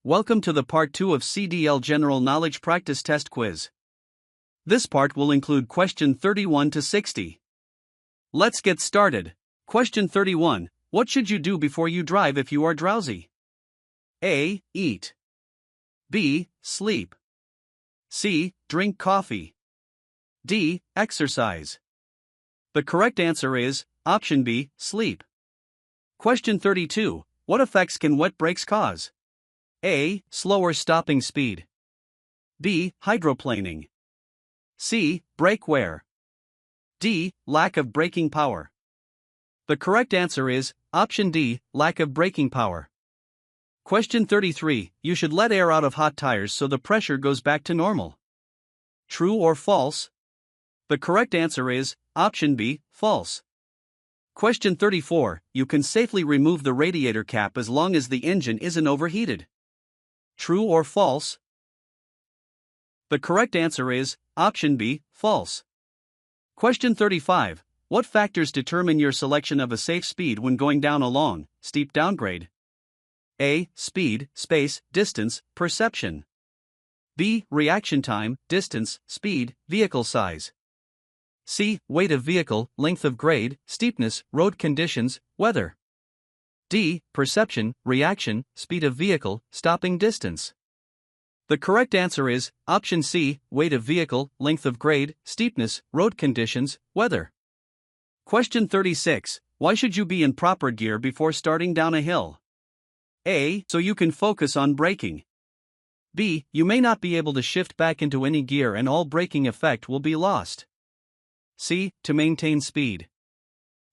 Welcome to the part 2 of CDL General Knowledge Practice Test Quiz. This part will include question 31 to 60. Let's get started. Question 31. What should you do before you drive if you are drowsy? A. Eat. B. Sleep. C. Drink coffee. D. Exercise. The correct answer is option B. Sleep. Question 32. What effects can wet brakes cause? A. Slower stopping speed. B. Hydroplaning. C. Brake wear. D. Lack of braking power. The correct answer is option D. Lack of braking power. Question 33. You should let air out of hot tires so the pressure goes back to normal. True or false? The correct answer is option B. False. Question 34. You can safely remove the radiator cap as long as the engine isn't overheated. True or false? The correct answer is option B. False. Question 35. What factors determine your selection of a safe speed when going down a long, steep downgrade? A. Speed, space, distance, perception. B. Reaction time, distance, speed, vehicle size. C. Weight of vehicle, length of grade, steepness, road conditions, weather. D. Perception, reaction, speed of vehicle, stopping distance. The correct answer is option C. Weight of vehicle, length of grade, steepness, road conditions, weather. Question 36. Why should you be in proper gear before starting down a hill? A. So you can focus on braking. B. You may not be able to shift back into any gear and all braking effect will be lost. C. To maintain speed.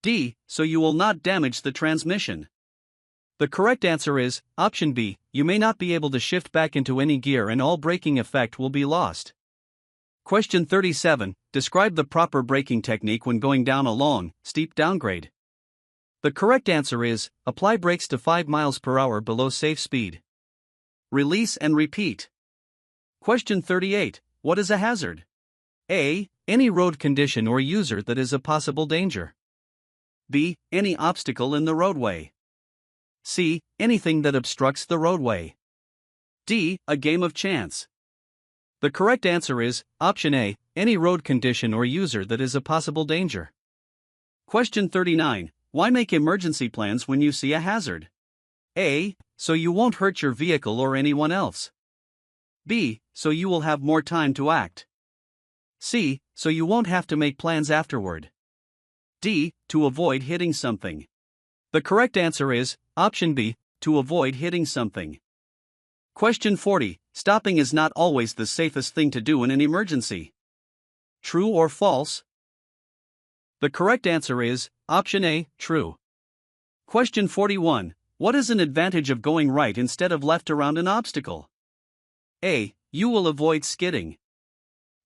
D. So you will not damage the transmission. The correct answer is option B. You may not be able to shift back into any gear and all braking effect will be lost. Question 37. Describe the proper braking technique when going down a long, steep downgrade. The correct answer is apply brakes to 5 miles per hour below safe speed. Release and repeat. Question 38. What is a hazard? A. Any road condition or user that is a possible danger. B. Any obstacle in the roadway. C. Anything that obstructs the roadway. D. A game of chance. The correct answer is option A. Any road condition or user that is a possible danger. Question 39. Why make emergency plans when you see a hazard? A. So you won't hurt your vehicle or anyone else. B. So you will have more time to act. C. So you won't have to make plans afterward. D. To avoid hitting something. The correct answer is option B. To avoid hitting something. Question 40. Stopping is not always the safest thing to do in an emergency. True or false? The correct answer is option A. True. Question 41. What is an advantage of going right instead of left around an obstacle? A. You will avoid skidding.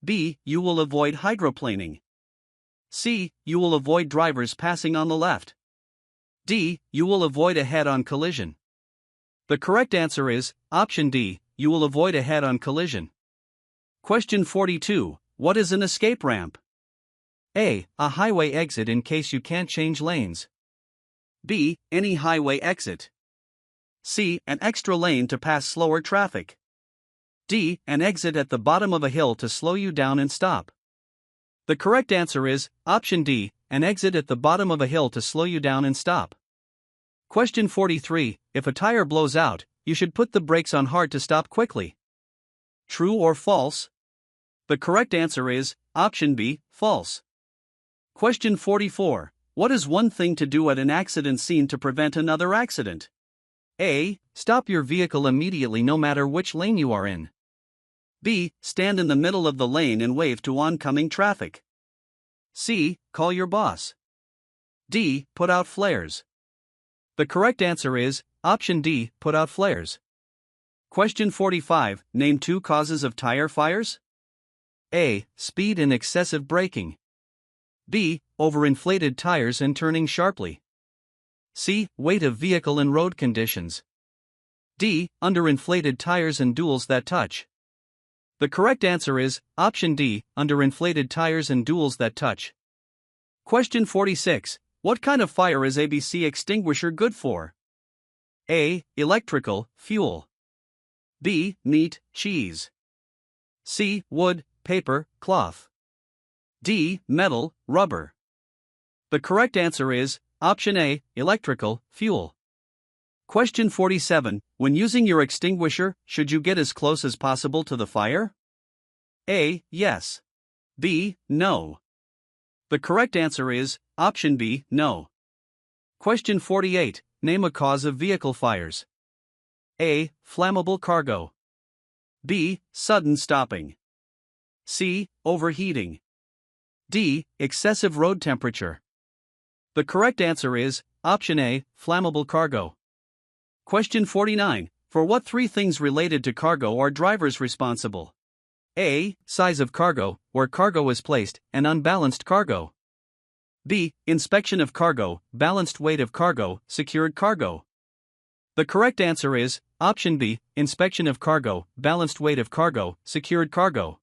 B. You will avoid hydroplaning. C. You will avoid drivers passing on the left. D. You will avoid a head-on collision. The correct answer is option D. You will avoid a head-on collision. Question 42. What is an escape ramp? A. A highway exit in case you can't change lanes. B. Any highway exit. C. An extra lane to pass slower traffic. D. An exit at the bottom of a hill to slow you down and stop. The correct answer is option D. An exit at the bottom of a hill to slow you down and stop. Question 43. If a tire blows out, you should put the brakes on hard to stop quickly. True or false? The correct answer is option B. False. Question 44. What is one thing to do at an accident scene to prevent another accident? A. Stop your vehicle immediately no matter which lane you are in. B. Stand in the middle of the lane and wave to oncoming traffic. C. Call your boss. D. Put out flares. The correct answer is option D. Put out flares. Question 45. Name 2 causes of tire fires. A. Speed and excessive braking. B. Overinflated tires and turning sharply. C. Weight of vehicle and road conditions. D. Underinflated tires and duals that touch. The correct answer is option D. Underinflated tires and duals that touch. Question 46. What kind of fire is ABC extinguisher good for? A. Electrical, fuel. B. Meat, cheese. C. Wood, paper, cloth. D. Metal, rubber. The correct answer is option A, electrical, fuel. Question 47. When using your extinguisher, should you get as close as possible to the fire? A. Yes. B. No. The correct answer is option B, no. Question 48. Name a cause of vehicle fires. A. Flammable cargo. B. Sudden stopping. C. Overheating. D. Excessive road temperature. The correct answer is option A, flammable cargo. Question 49. For what three things related to cargo are drivers responsible? A. Size of cargo, where cargo is placed, and unbalanced cargo. B. Inspection of cargo, balanced weight of cargo, secured cargo. The correct answer is option B, inspection of cargo, balanced weight of cargo, secured cargo.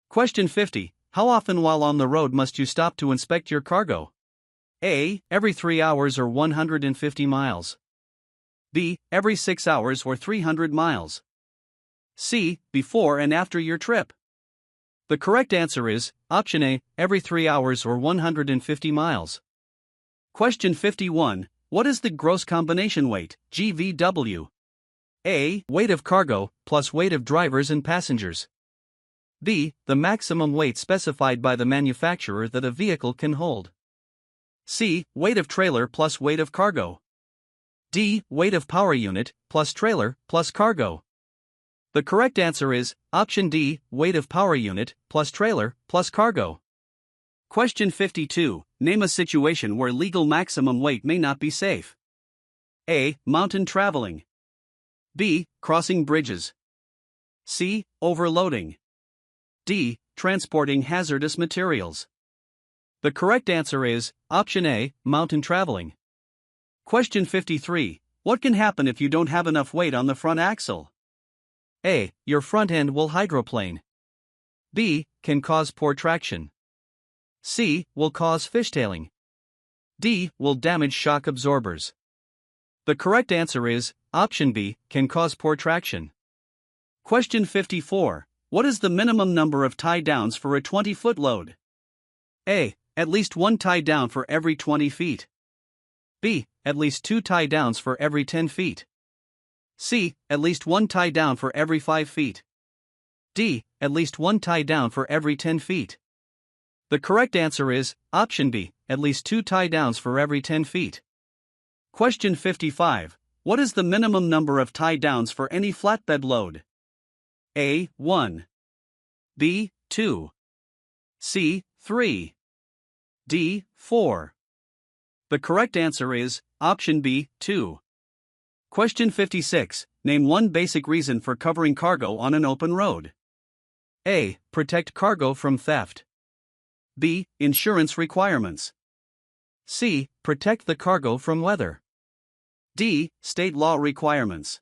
Question 50. How often while on the road must you stop to inspect your cargo? A. Every 3 hours or 150 miles. B. Every 6 hours or 300 miles. C. Before and after your trip. The correct answer is option A, every 3 hours or 150 miles. Question 51. What is the gross combination weight, GVW? A. Weight of cargo, plus weight of drivers and passengers. B. The maximum weight specified by the manufacturer that a vehicle can hold. C. Weight of trailer plus weight of cargo. D. Weight of power unit, plus trailer, plus cargo. The correct answer is option D, weight of power unit, plus trailer, plus cargo. Question 52. Name a situation where legal maximum weight may not be safe. A. Mountain traveling. B. Crossing bridges. C. Overloading. D. Transporting hazardous materials. The correct answer is option A, mountain traveling. Question 53. What can happen if you don't have enough weight on the front axle? A. Your front end will hydroplane. B. Can cause poor traction. C. Will cause fishtailing. D. Will damage shock absorbers. The correct answer is option B, can cause poor traction. Question 54. What is the minimum number of tie downs for a 20-foot load? A. At least 1 tie down for every 20 feet. B. At least 2 tie downs for every 10 feet. C. At least 1 tie down for every 5 feet. D. At least 1 tie down for every 10 feet. The correct answer is option B, at least 2 tie downs for every 10 feet. Question 55. What is the minimum number of tie downs for any flatbed load? A. 1. B. 2. C. 3. D. 4. The correct answer is option B, 2. Question 56. Name one basic reason for covering cargo on an open road. A. Protect cargo from theft. B. Insurance requirements. C. Protect the cargo from weather. D. State law requirements.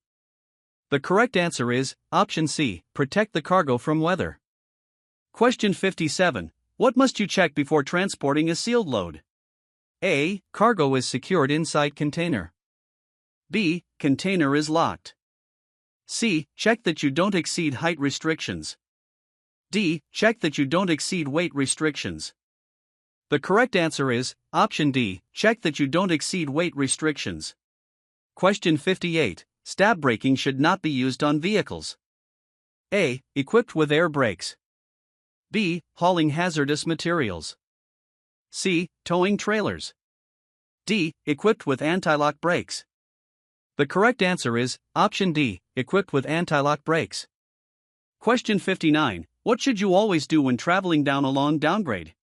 The correct answer is option C, protect the cargo from weather. Question 57. What must you check before transporting a sealed load? A. Cargo is secured inside container. B. Container is locked. C. Check that you don't exceed height restrictions. D. Check that you don't exceed weight restrictions. The correct answer is option D. Check that you don't exceed weight restrictions. Question 58. Stab braking should not be used on vehicles. A. Equipped with air brakes. B. Hauling hazardous materials. C. Towing trailers. D. Equipped with anti-lock brakes. The correct answer is option D, equipped with anti-lock brakes. Question 59. What should you always do when traveling down a long downgrade?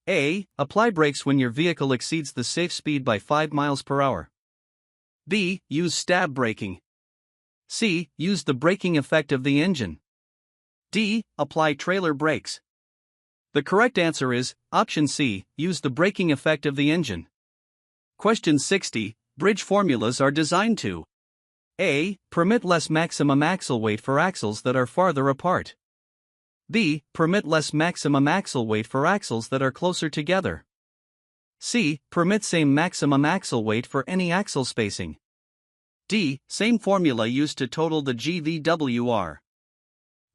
A. Apply brakes when your vehicle exceeds the safe speed by 5 miles per hour. B. Use stab braking. C. Use the braking effect of the engine. D. Apply trailer brakes. The correct answer is option C, use the braking effect of the engine. Question 60. Bridge formulas are designed to A. Permit less maximum axle weight for axles that are farther apart. B. Permit less maximum axle weight for axles that are closer together. C. Permit same maximum axle weight for any axle spacing. D. Same formula used to total the GVWR.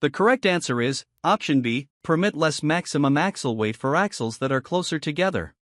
The correct answer is option B, permit less maximum axle weight for axles that are closer together.